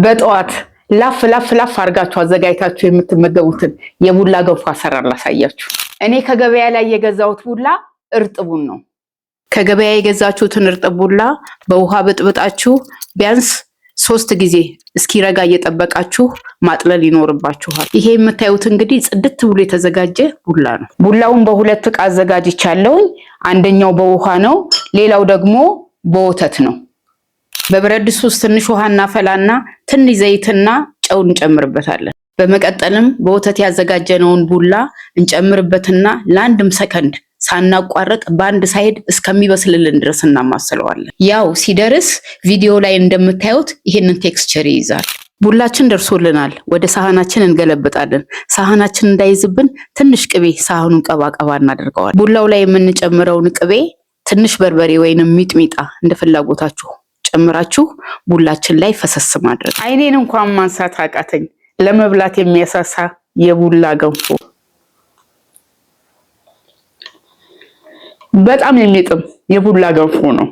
በጠዋት ላፍ ላፍ ላፍ አርጋችሁ አዘጋጅታችሁ የምትመገቡትን የቡላ ገንፎ አሰራር ላሳያችሁ። እኔ ከገበያ ላይ የገዛሁት ቡላ እርጥቡን ነው። ከገበያ የገዛችሁትን እርጥብ ቡላ በውሃ በጥብጣችሁ ቢያንስ 3 ጊዜ እስኪረጋ እየጠበቃችሁ ማጥለል ይኖርባችኋል። ይሄ የምታዩት እንግዲህ ጽድት ብሎ የተዘጋጀ ቡላ ነው። ቡላውን በሁለት ዕቃ አዘጋጅቻለሁ። አንደኛው በውሃ ነው፣ ሌላው ደግሞ በወተት ነው። በብረት ድስት ውስጥ ትንሽ ውሃ እናፈላና ትንሽ ዘይትና ጨው እንጨምርበታለን። በመቀጠልም በወተት ያዘጋጀነውን ቡላ እንጨምርበትና ለአንድም ሰከንድ ሳናቋርጥ በአንድ ሳይድ እስከሚበስልልን ድረስ እናማስለዋለን። ያው ሲደርስ ቪዲዮ ላይ እንደምታዩት ይሄንን ቴክስቸር ይይዛል። ቡላችን ደርሶልናል። ወደ ሳህናችን እንገለብጣለን። ሳህናችን እንዳይዝብን ትንሽ ቅቤ ሳህኑን ቀባቀባ እናደርገዋለን። ቡላው ላይ የምንጨምረውን ቅቤ ትንሽ በርበሬ ወይንም ሚጥሚጣ እንደ ፍላጎታችሁ ጨምራችሁ ቡላችን ላይ ፈሰስ ማድረግ። አይኔን እንኳን ማንሳት አቃተኝ። ለመብላት የሚያሳሳ የቡላ ገንፎ፣ በጣም የሚጥም የቡላ ገንፎ ነው።